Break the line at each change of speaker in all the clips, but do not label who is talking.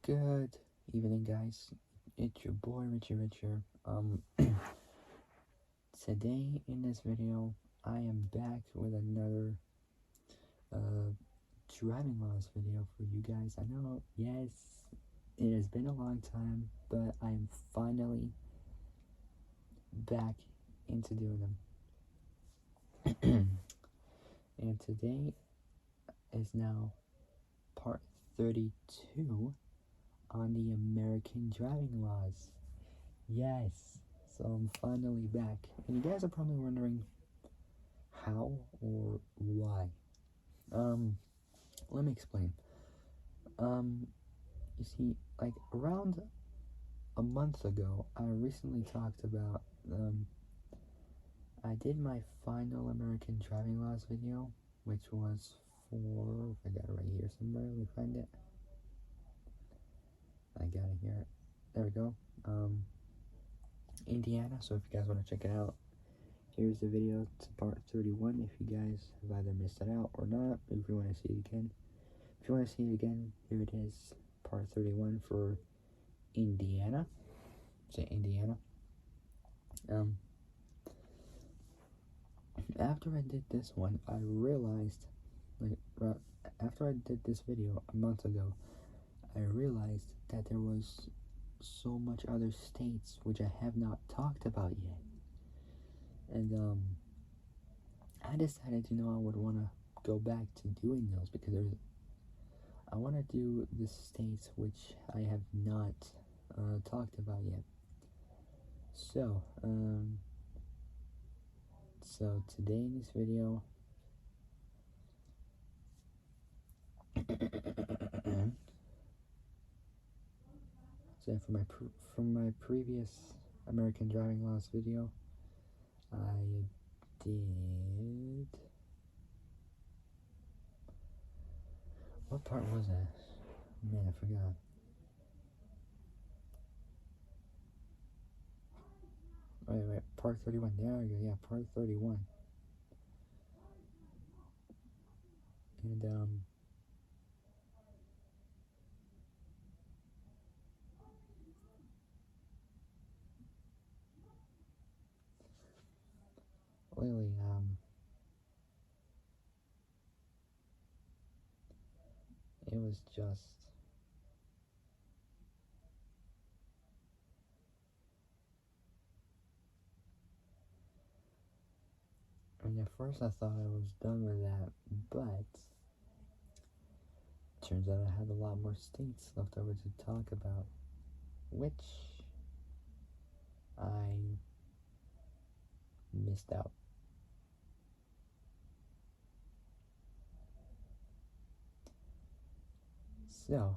Good evening, guys. It's your boy Richie Richer. Today in this video, I am back with another uh driving laws video for you guys. I know, yes, it has been a long time, but I am finally back into doing them. And today is now part 32 on the American driving laws. Yes, so I'm finally back. And you guys are probably wondering how or why. Let me explain. You see, like around a month ago, I recently talked about, I did my final American driving laws video, which was for, I got it right here somewhere, let me find it. I got it here. There we go. Indiana, so if you guys want to check it out, here's the video. It's part 31 if you guys have either missed it out or not, if you want to see it again. If you want to see it again, here it is, part 31 for Indiana. Say Indiana. After I did this one, I realized, like, after I did this video a month ago, I realized that there was so much other states which I have not talked about yet. And, I decided, I would want to go back to doing those because I want to do the states which I have not talked about yet. So today in this video, so from my previous American driving laws video, I did, what part was that? Man, I forgot. Wait, part 31, there we go, yeah, part 31. And, Lily, it was just, at first I thought I was done with that, but turns out I had a lot more states left over to talk about, which I missed out. So,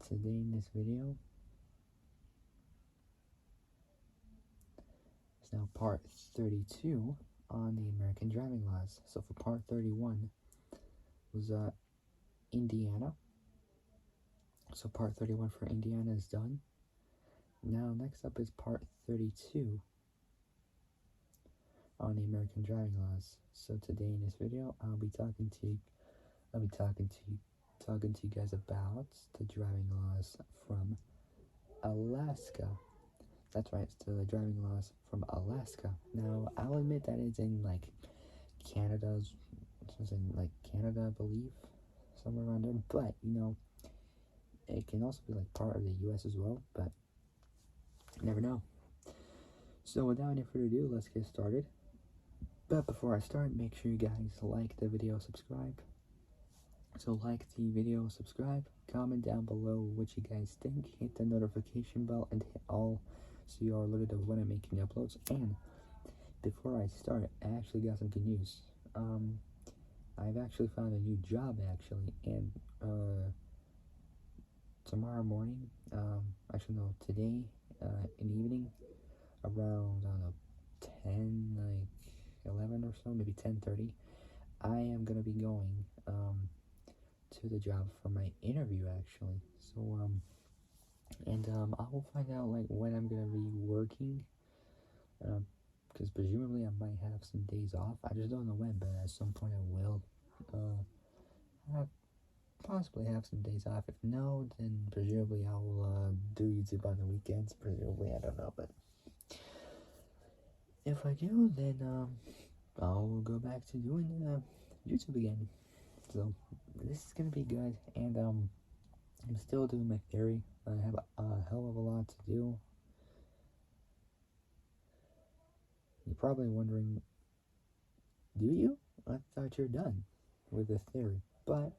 today in this video is now part 32 on the American driving laws. So for part 31 was Indiana. So part 31 for Indiana is done. Now next up is part 32 on the American driving laws. So today in this video, I'll be talking to you guys about the driving laws from Alaska. That's right, it's the driving laws from Alaska. Now, I'll admit that it's in like Canada, I believe, somewhere around there. But it can also be like part of the U.S. as well. But you never know. So without any further ado, let's get started. But before I start, make sure you guys like the video, subscribe. So like the video, subscribe, comment down below what you guys think, hit the notification bell, and hit all so you are alerted of when I'm making uploads. And before I start, I actually got some good news. I've actually found a new job, and tomorrow morning, today, in the evening, around, I don't know, 10, 11 or so, maybe 10:30, I am gonna be going, to the job for my interview, actually. So, I will find out, when I'm gonna be working, because presumably I might have some days off. I just don't know when, but at some point I will. I possibly have some days off. If no, then presumably I'll do YouTube on the weekends. Presumably, I don't know, but if I do, then I'll go back to doing YouTube again. So this is gonna be good, and I'm still doing my theory. I have a hell of a lot to do. You're probably wondering, do you? I thought you're done with the theory, but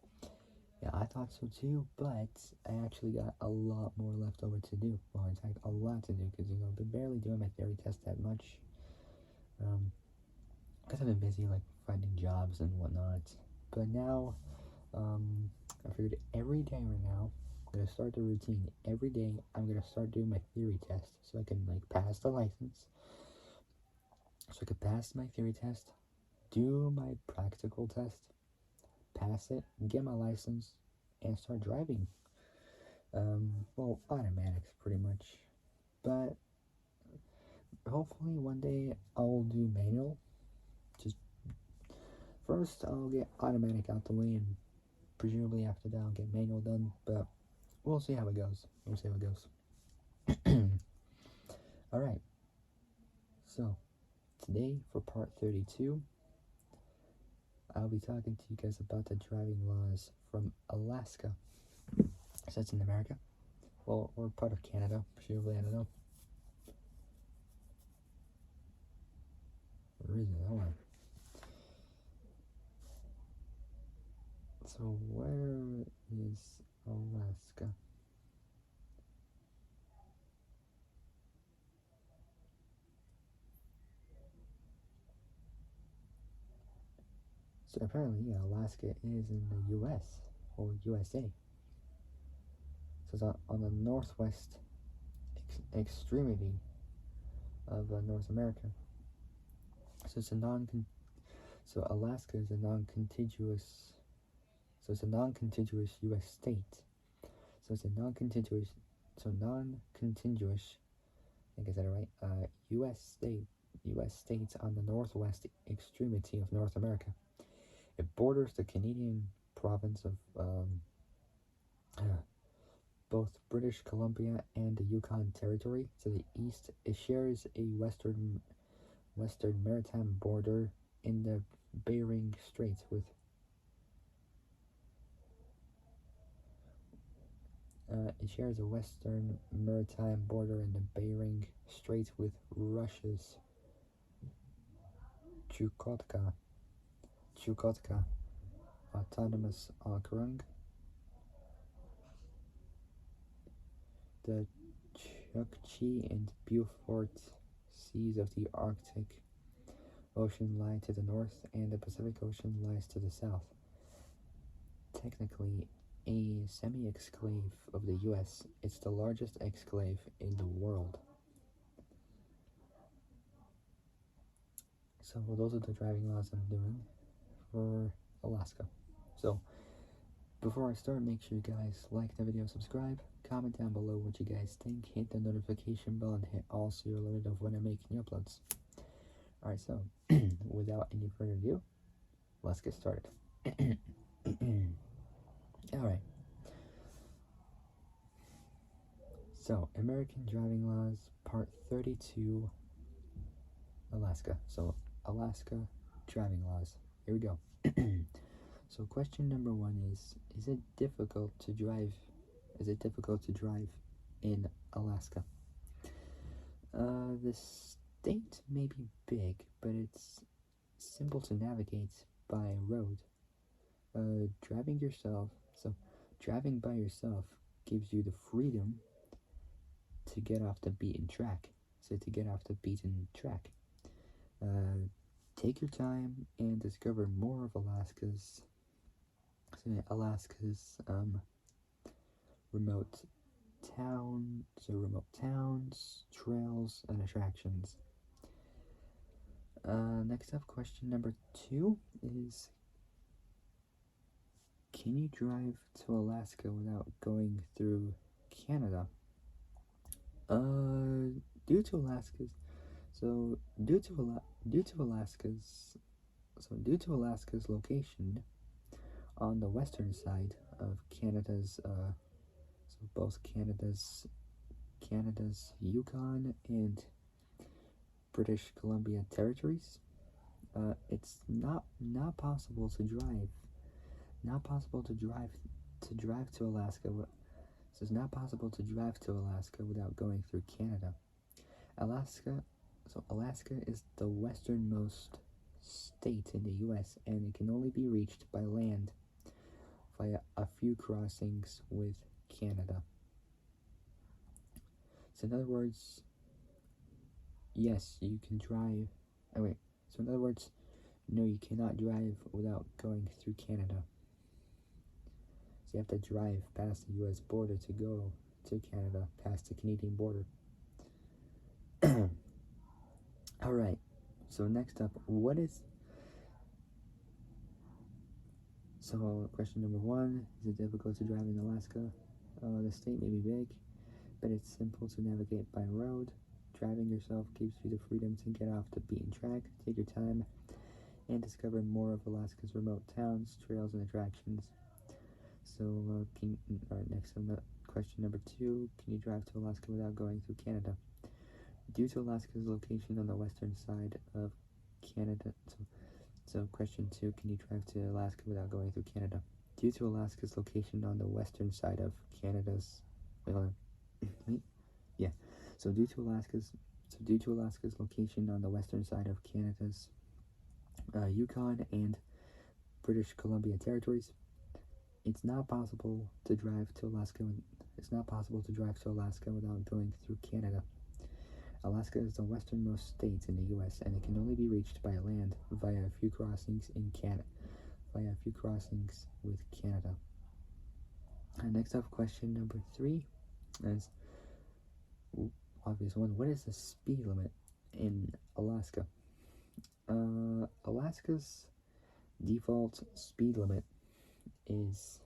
yeah, I thought so too. But I actually got a lot more left over to do. Well, in fact, a lot to do because I've been barely doing my theory test that much. Because I've been busy like finding jobs and whatnot. But now, I figured every day right now, I'm gonna start the routine. Every day, I'm gonna start doing my theory test so I can like pass the license. So I could pass my theory test, do my practical test, pass it, get my license, and start driving. Well, automatics pretty much. But hopefully one day I'll do manual. Just first I'll get automatic out the way, and presumably after that I'll get manual done. But we'll see how it goes. We'll see how it goes. Alright, so today for part 32, I'll be talking to you guys about the driving laws from Alaska. So it's in America. Well, or part of Canada, presumably, I don't know. Where is it? Hold on. So where is Alaska? So apparently, yeah, Alaska is in the U.S. or USA. So it's on the northwest extremity of North America. So it's a so Alaska is a non-contiguous. So it's a non-contiguous U.S. state. So it's a non-contiguous. So non-contiguous. I think I said it right. U.S. states on the northwest extremity of North America. It borders the Canadian province of both British Columbia and the Yukon Territory. To the east, it shares a western maritime border in the Bering Straits with it shares a western maritime border in the Bering Straits with Russia's Chukotka Autonomous Okrug, the Chukchi and Beaufort seas of the Arctic Ocean lie to the north, and the Pacific Ocean lies to the south. Technically a semi-exclave of the US, it's the largest exclave in the world. So those are the driving laws I'm doing for Alaska. So before I start, make sure you guys like the video, subscribe, comment down below what you guys think, hit the notification bell, and hit all so you're alerted of when I make new uploads. Alright, so without any further ado, let's get started. Alright. So, American Driving Laws, Part 32, Alaska. So, Alaska Driving Laws. Here we go. So, question number one is it difficult to drive? Is it difficult to drive in Alaska? The state may be big, but it's simple to navigate by road. Driving by yourself gives you the freedom to get off the beaten track. Take your time and discover more of Alaska's remote towns, trails, and attractions. Next up, question number 2 is, can you drive to Alaska without going through Canada? Due to Alaska's location, On the western side of Canada's, so both Canada's Yukon and British Columbia territories, it's not possible to drive. Not possible to drive to Alaska. So it's not possible to drive to Alaska without going through Canada. Alaska, so Alaska is the westernmost state in the U.S. and it can only be reached by land via a few crossings with Canada. So in other words, yes, you can drive. Oh wait. So in other words, no, you cannot drive without going through Canada. So you have to drive past the U.S. border to go to Canada, past the Canadian border. All right. So next up, what is? So question number one: is it difficult to drive in Alaska? The state may be big, but it's simple to navigate by road. Driving yourself gives you the freedom to get off the beaten track, take your time, and discover more of Alaska's remote towns, trails, and attractions. So, next question number two: can you drive to Alaska without going through Canada? Due to Alaska's location on the western side of Canada, so question two: can you drive to Alaska without going through Canada? Due to Alaska's location on the western side of Canada's, wait, yeah. So due to Alaska's location on the western side of Canada's Yukon and British Columbia territories, it's not possible to drive to Alaska. It's not possible to drive to Alaska without going through Canada. Alaska is the westernmost state in the U.S. and it can only be reached by land via a few crossings with Canada. Next up, question number three is obvious one. What is the speed limit in Alaska? Alaska's default speed limit is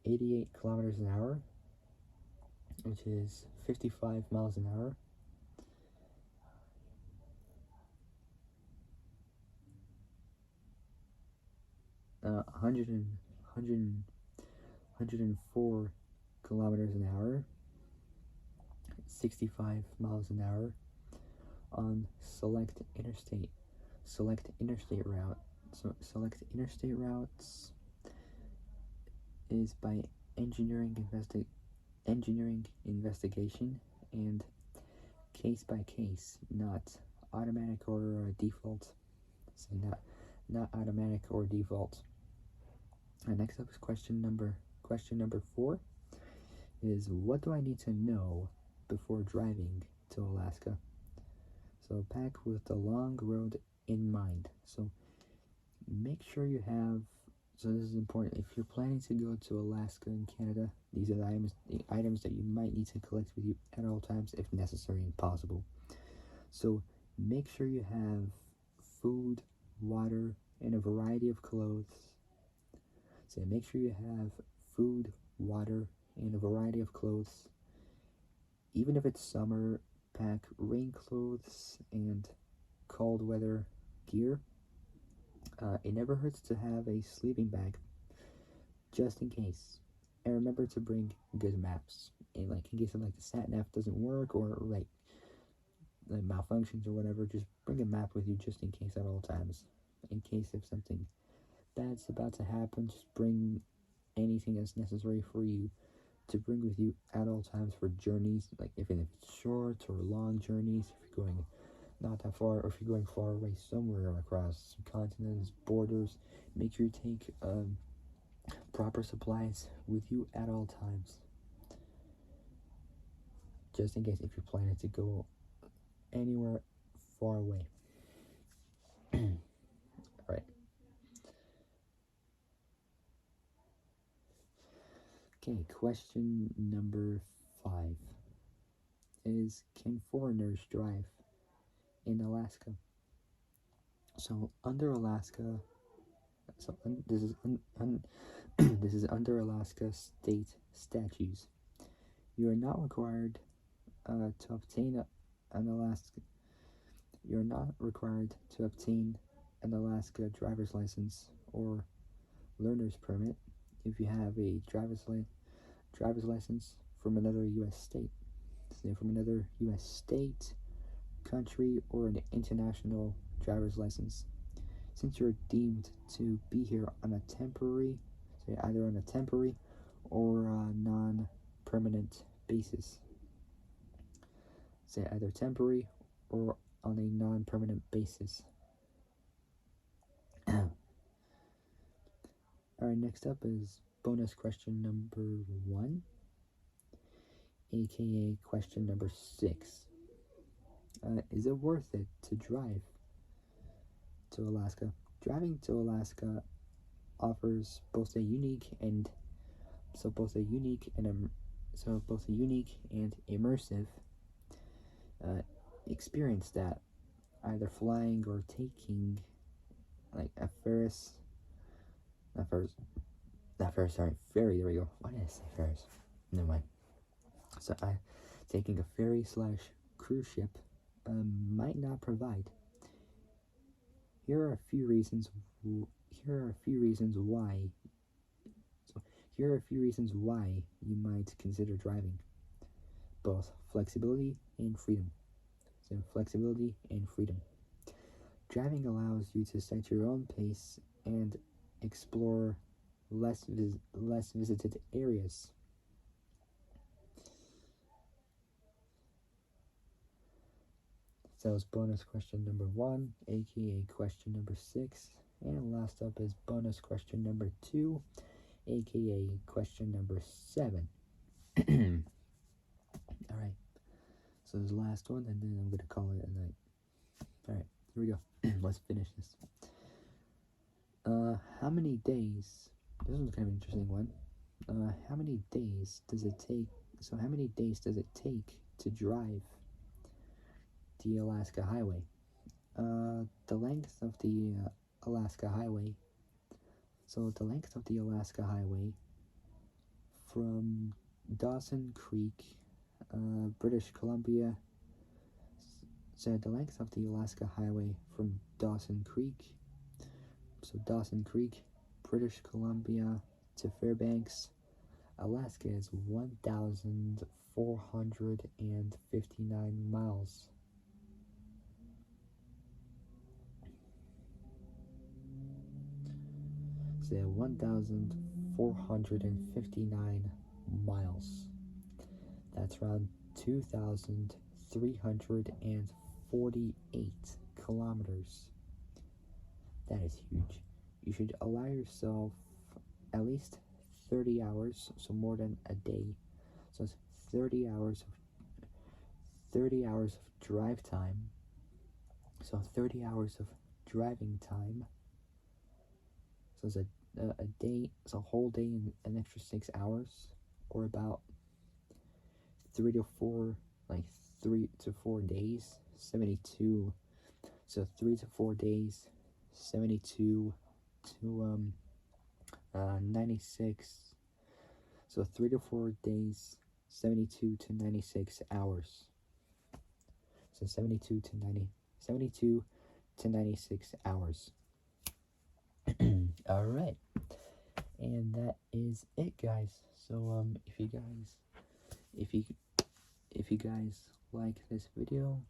88 kilometers an hour, which is 55 miles an hour. Uh, 104 kilometers an hour, 65 miles an hour on select interstate route. So select interstate routes is by engineering investigation and case by case, not automatic or default. So not automatic or default. Next up is question number 4 is what do I need to know before driving to Alaska? So pack with the long road in mind. So make sure you have. So this is important. If you're planning to go to Alaska and Canada, these are the items that you might need to collect with you at all times if necessary and possible. So make sure you have food, water, and a variety of clothes. So make sure you have food, water, and a variety of clothes. Even if it's summer, pack rain clothes and cold weather gear. It never hurts to have a sleeping bag, just in case. And remember to bring good maps. And in case of the sat nav doesn't work or malfunctions or whatever, just bring a map with you just in case at all times. In case if something bad's about to happen, just bring anything that's necessary for you to bring with you at all times for journeys, even if it's short or long journeys, if you're going not that far, or if you're going far away somewhere across continents, borders, make sure you take proper supplies with you at all times. Just in case if you're planning to go anywhere far away. Alright. Okay, question number 5 is can foreigners drive in Alaska? So under Alaska, this is under Alaska state statutes. You are not required to obtain an Alaska. You're not required to obtain an Alaska driver's license or learner's permit if you have a driver's license from another U.S. state. Say from another U.S. state, country, or an international driver's license. Since you're deemed to be here on a temporary, say either on a temporary or a non-permanent basis. Say either temporary or on a non-permanent basis. Alright, next up is bonus question number 1, aka question number 6. Is it worth it to drive to Alaska? Driving to Alaska offers both a unique and immersive experience that either flying or taking like a ferry. There we go. Why did I say Ferris? Never mind. So taking a ferry / cruise ship might not provide. Here are a few reasons why. Here are a few reasons why you might consider driving. Both flexibility and freedom. So flexibility and freedom. Driving allows you to set your own pace and explore less visited areas. So that was bonus question number 1, aka question number 6. And last up is bonus question number 2, aka question number 7. Alright, so this last one, and then I'm going to call it a night. Alright, here we go. Let's finish this. How many days? This one's kind of an interesting one. How many days does it take? So, how many days does it take to drive the Alaska Highway? The length of the Alaska Highway. So, the length of the Alaska Highway from Dawson Creek, British Columbia. So, the length of the Alaska Highway from Dawson Creek. So Dawson Creek, British Columbia to Fairbanks, Alaska is 1,459 miles. So 1,459 miles. That's around 2,348 kilometers. That is huge. You should allow yourself at least 30 hours, so more than a day. So it's 30 hours of drive time. So 30 hours of driving time. So it's a day, it's a whole day and an extra 6 hours, or about 3 to 4 days, 72. So 3 to 4 days, 72 to 96. So 3 to 4 days, 72 to 96 hours. So 72 to 96 hours. All right, and that is it, guys. So if you guys like this video,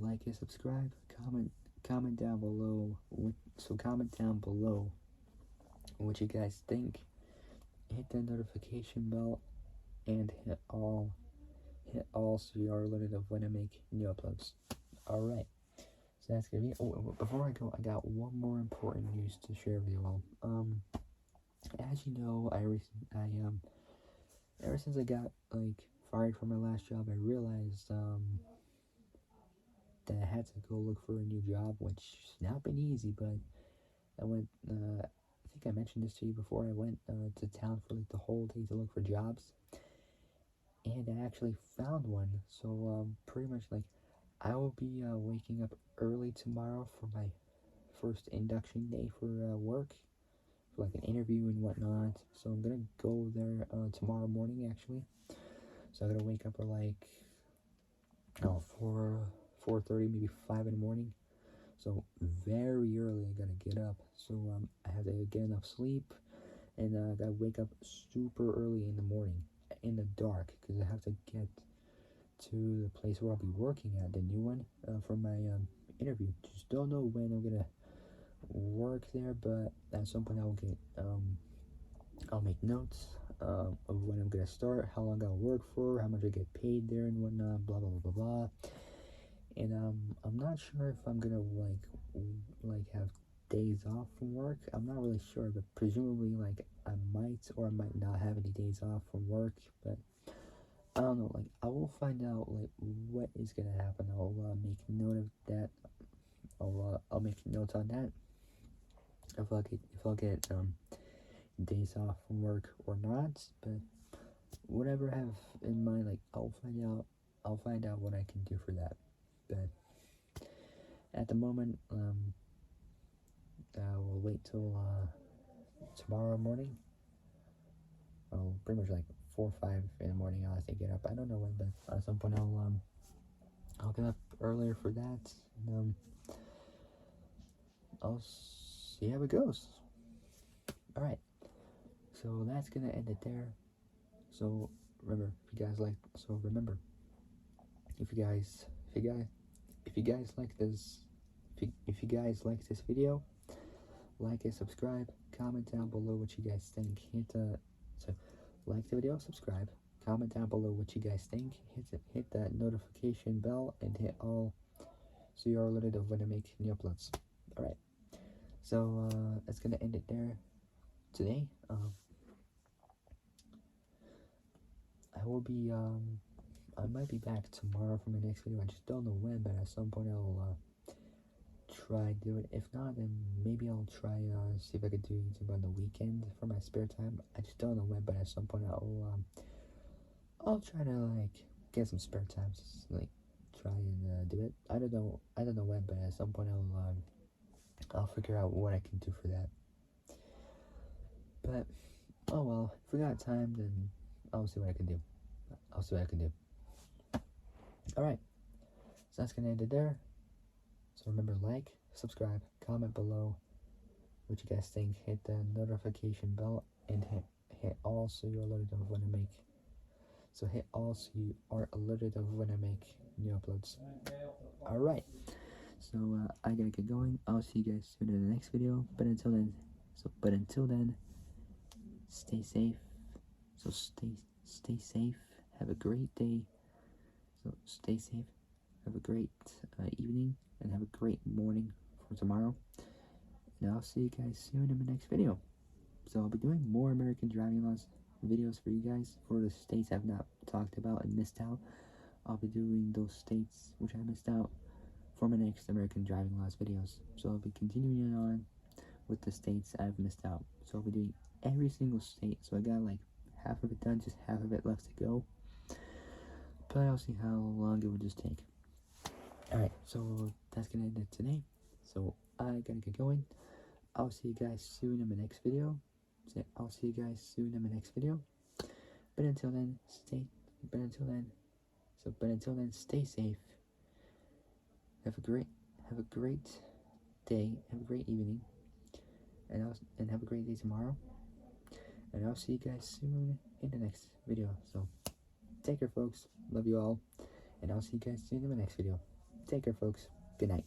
like and subscribe, comment down below what you guys think. Hit the notification bell and hit all so you are alerted of when I make new uploads. Alright, so that's gonna be it. Oh, before I go, I got one more important news to share with you all. As you know, ever since I got fired from my last job, I realized that I had to go look for a new job, which has not been easy. But I went. I think I mentioned this to you before. I went to town for the whole day to look for jobs, and I actually found one. So pretty much I will be waking up early tomorrow for my first induction day for work, for an interview and whatnot. So I'm gonna go there tomorrow morning, actually. So I'm gonna wake up at 4:30, maybe 5 in the morning. So very early, I gotta get up. So I have to get enough sleep, and I gotta wake up super early in the morning, in the dark, because I have to get to the place where I'll be working at, the new one, for my interview. Just don't know when I'm gonna work there, but at some point I'll make notes of when I'm gonna start, how long I'll work for, how much I get paid there, and whatnot, blah blah blah blah blah. And I'm not sure if I'm gonna like have days off from work. I'm not really sure, but presumably like I might or I might not have any days off from work. But I don't know. Like I will find out like what is gonna happen. I'll make note of that. I'll make notes on that. If I'll get days off from work or not. But whatever I have in mind, like I'll find out. I'll find out what I can do for that. But at the moment, we'll wait till tomorrow morning. Well, pretty much like 4 or 5 in the morning. I'll have to get up. I don't know when, but at some point I'll get up earlier for that. And I'll see how it goes. All right. So that's gonna end it there. So remember, if you guys, if you guys like this, if you guys like this video, like it, subscribe, comment down below what you guys think. So like the video, subscribe, comment down below what you guys think. Hit that notification bell and hit all so you're alerted of when I make new uploads. All right. So that's gonna end it there today. I might be back tomorrow for my next video. I just don't know when, but at some point I'll try do it. If not, then maybe I'll try see if I could do YouTube on the weekend for my spare time. I just don't know when, but at some point I'll try to like get some spare time, just, like try and do it. I don't know when, but at some point I'll figure out what I can do for that. But oh well, if we got time, then I'll see what I can do. Alright, so that's gonna end it there. So remember, like, subscribe, comment below what you guys think, hit the notification bell, and hit all so you're alerted of when I make. So hit all so you are alerted of when I make new uploads. Alright, so I gotta get going. I'll see you guys soon in the next video. But until then, stay safe. So stay safe. Have a great day. So stay safe. Have a great evening, and have a great morning for tomorrow. And I'll see you guys soon in the next video. So I'll be doing more American driving laws videos for you guys for the states I've not talked about and missed out. I'll be doing those states which I missed out for my next American driving laws videos. So I'll be continuing on with the states I've missed out. So I'll be doing every single state. So I got like half of it done, just half of it left to go. But I'll see how long it would just take. Alright, so that's gonna end it today. So I gotta get going. I'll see you guys soon in my next video. But until then, stay safe. Have a great day, have a great evening, and have a great day tomorrow. And I'll see you guys soon in the next video. So take care, folks. Love you all. And I'll see you guys soon in the next video. Take care, folks. Good night.